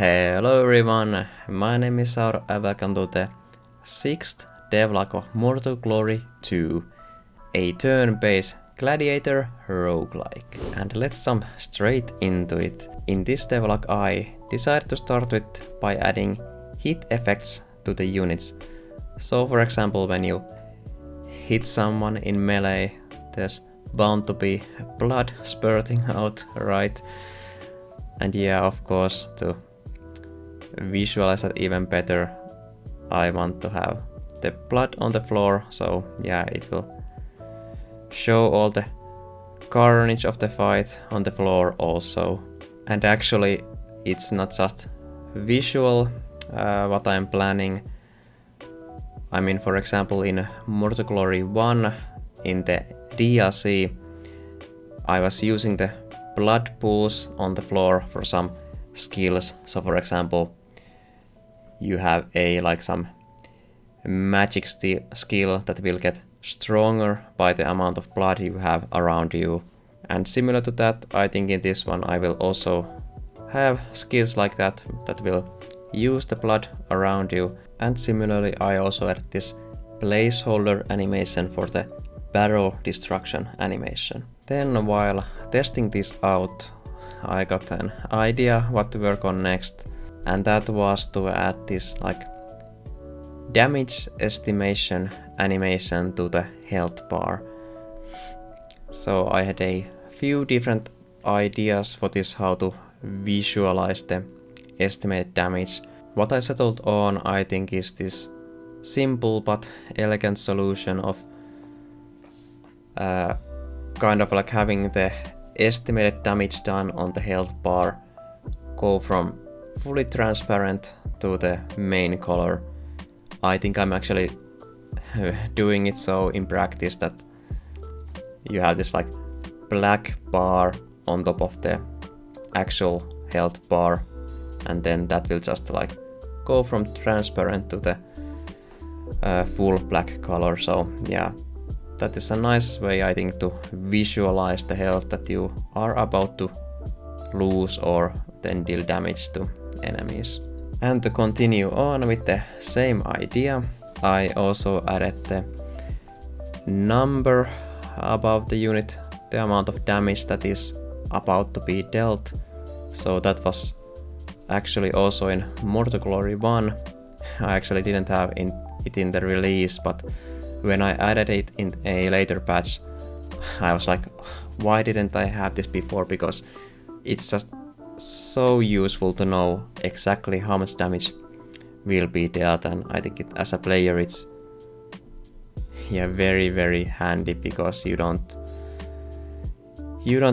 Hello everyone, my name is AuroDev and welcome to the 6th devlog of Mortal Glory 2, a turn-based gladiator roguelike. And let's jump straight into it. In this devlog I decided to start with by adding hit effects to the units. So for example, when you hit someone in melee, there's bound to be blood spurting out, right? And yeah, of course, to visualize that even better, I want to have the blood on the floor, so yeah, it will show all the carnage of the fight on the floor also. And actually, it's not just visual what I'm planning. I mean, for example, in Mortal Glory 1, in the DLC, I was using the blood pools on the floor for some skills. So for example, you have some magic skill that will get stronger by the amount of blood you have around you. And similar to that, I think in this one I will also have skills like that will use the blood around you. And similarly, I also added this placeholder animation for the barrel destruction animation. Then while testing this out, I got an idea what to work on next, and that was to add this damage estimation animation to the health bar. So I had a few different ideas for this, how to visualize the estimated damage. What I settled on, I think, is this simple but elegant solution of having the estimated damage done on the health bar go from fully transparent to the main color. I think I'm actually doing it so in practice that you have this black bar on top of the actual health bar, and then that will just go from transparent to the full black color. So yeah, that is a nice way, I think, to visualize the health that you are about to lose or then deal damage to enemies. And to continue on with the same idea, I also added the number above the unit, the amount of damage that is about to be dealt. So that was actually also in Mortal Glory 1. I actually didn't have it in the release, but when I added it in a later patch, I was like, why didn't I have this before? Because it's just so useful to know exactly how much damage will be dealt, and I think as a player it's very, very handy, because you don't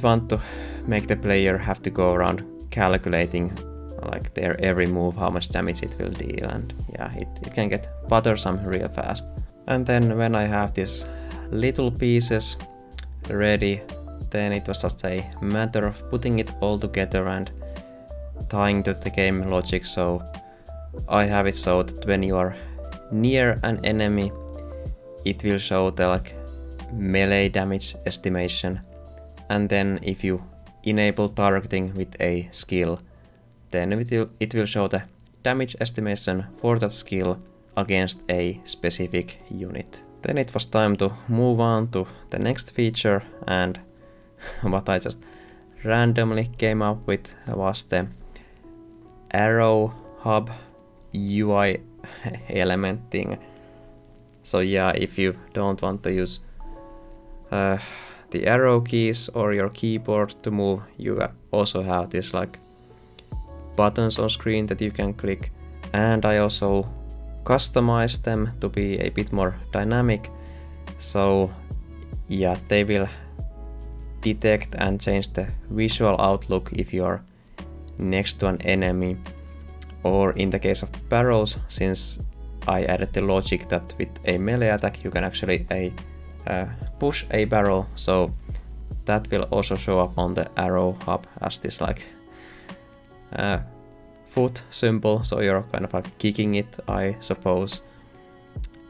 want to make the player have to go around calculating their every move how much damage it will deal, and yeah, it can get bothersome real fast. And then when I have these little pieces ready, then it was just a matter of putting it all together and tying to the game logic. So I have it so that when you are near an enemy, it will show the melee damage estimation, and then if you enable targeting with a skill, then it will show the damage estimation for that skill against a specific unit. Then it was time to move on to the next feature, and what I just randomly came up with was the arrow hub UI element thing. So yeah, if you don't want to use the arrow keys or your keyboard to move, you also have this buttons on screen that you can click, and I also customize them to be a bit more dynamic. So yeah, they will detect and change the visual outlook if you're next to an enemy, or in the case of barrels, since I added the logic that with a melee attack you can actually push a barrel, so that will also show up on the arrow hub as this foot symbol, so you're kind of kicking it, I suppose.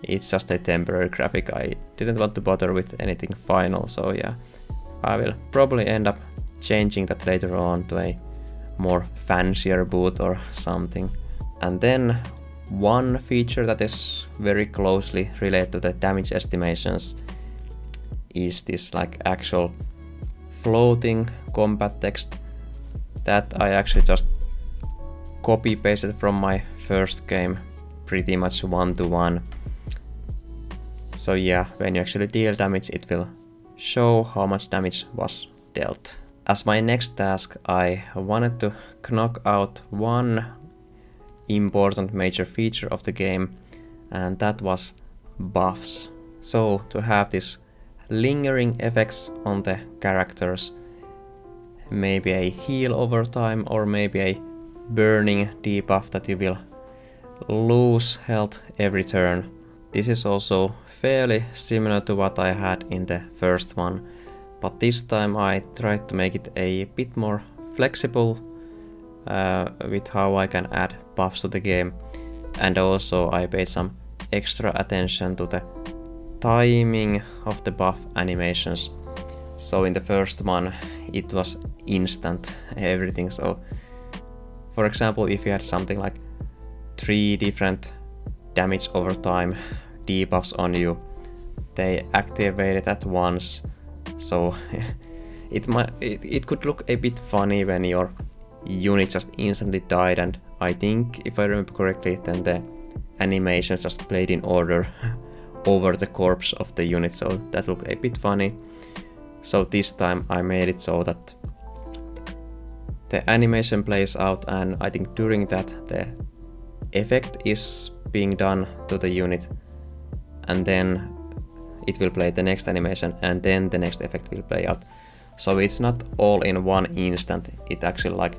It's just a temporary graphic. I didn't want to bother with anything final, so yeah, I will probably end up changing that later on to a more fancier boot or something. And then one feature that is very closely related to the damage estimations is this like actual floating combat text that I actually just copy pasted from my first game pretty much 1-to-1. So yeah, when you actually deal damage, it will show how much damage was dealt. As my next task, I wanted to knock out one important major feature of the game, and that was buffs. So to have this lingering effects on the characters, maybe a heal over time or maybe a burning debuff that you will lose health every turn. This is also fairly similar to what I had in the first one, but this time I tried to make it a bit more flexible with how I can add buffs to the game, and also I paid some extra attention to the timing of the buff animations. So in the first one it was instant everything, so for example if you had something like 3 different damage over time debuffs on you, they activated at once, so it could look a bit funny when your unit just instantly died, and I think if I remember correctly then the animations just played in order over the corpse of the unit, so that looked a bit funny. So this time I made it so that the animation plays out, and I think during that the effect is being done to the unit, and then it will play the next animation, and then the next effect will play out. So it's not all in one instant, it actually like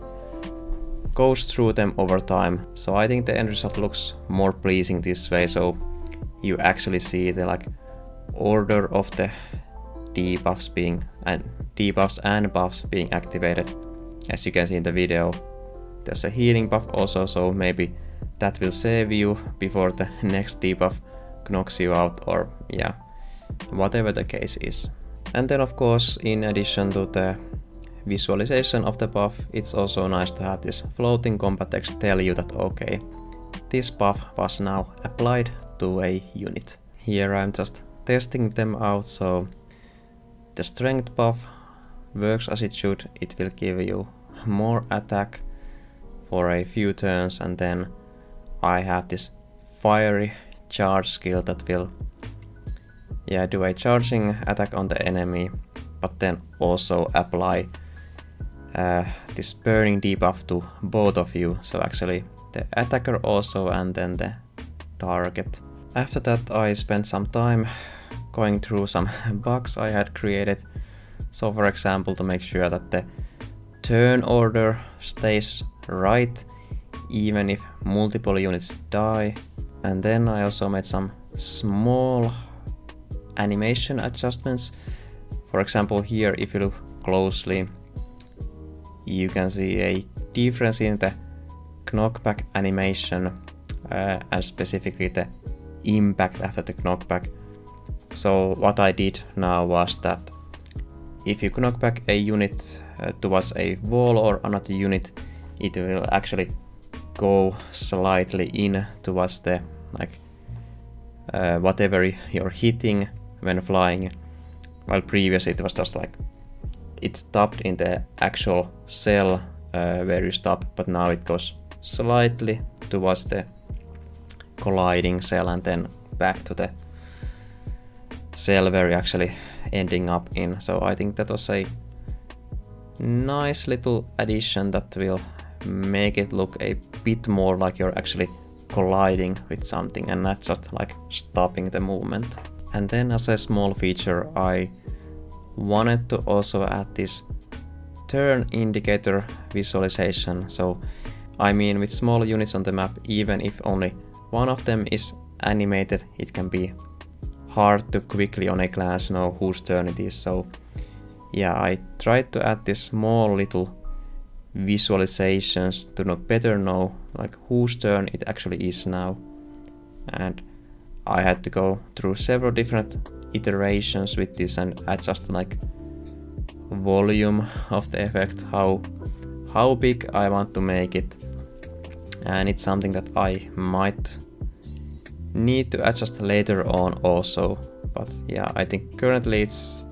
goes through them over time. So I think the end result looks more pleasing this way, so you actually see the like order of the debuffs and buffs being activated. As you can see in the video, there's a healing buff also, so maybe that will save you before the next debuff knocks you out, or yeah, whatever the case is. And then of course, in addition to the visualization of the buff, it's also nice to have this floating combat text tell you that okay, this buff was now applied to a unit. Here I'm just testing them out, so the strength buff works as it should. It will give you more attack for a few turns, and then I have this fiery charge skill that will do a charging attack on the enemy, but then also apply this burning debuff to both of you, so actually the attacker also and then the target. After that I spent some time going through some bugs I had created, so for example to make sure that the turn order stays right even if multiple units die, and then I also made some small animation adjustments. For example here, if you look closely, you can see a difference in the knockback animation and specifically the impact after the knockback. So what I did now was that if you knock back a unit towards a wall or another unit, it will actually go slightly in towards the whatever you're hitting when flying, while previously it was just like it stopped in the actual cell where you stop, but now it goes slightly towards the colliding cell and then back to the cell where you're actually ending up in. So I think that was a nice little addition that will make it look a bit more like you're actually colliding with something and not just like stopping the movement. And then as a small feature, I wanted to also add this turn indicator visualization. So I mean, with small units on the map, even if only one of them is animated, it can be hard to quickly on a glance know whose turn it is. So yeah, I tried to add this small little visualizations to better know like whose turn it actually is now. And I had to go through several different iterations with this and adjust like volume of the effect, how how big I want to make it, and it's something that I might need to adjust later on also. But yeah, I think currently it's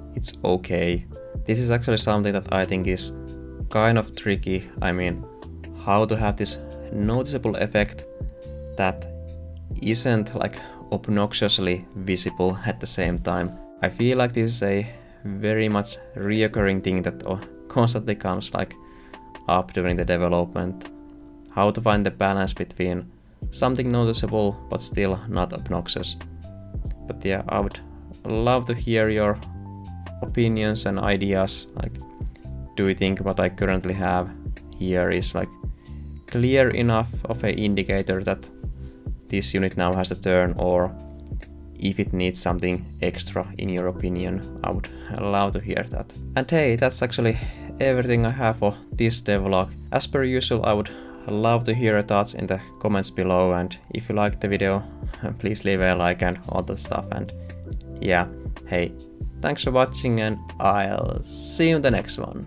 okay. This is actually something that I think is kind of tricky. I mean, how to have this noticeable effect that isn't like obnoxiously visible at the same time. I feel like this is a very much reoccurring thing that constantly comes like up during the development. How to find the balance between something noticeable but still not obnoxious. But yeah, I would love to hear your opinions and ideas. Like, do you think what I currently have here is like clear enough of an indicator that this unit now has to turn, or if it needs something extra in your opinion? I would love to hear that. And hey, that's actually everything I have for this devlog. As per usual, I would love to hear your thoughts in the comments below, and if you liked the video, please leave a like and all that stuff. And yeah, hey, thanks for watching, and I'll see you in the next one.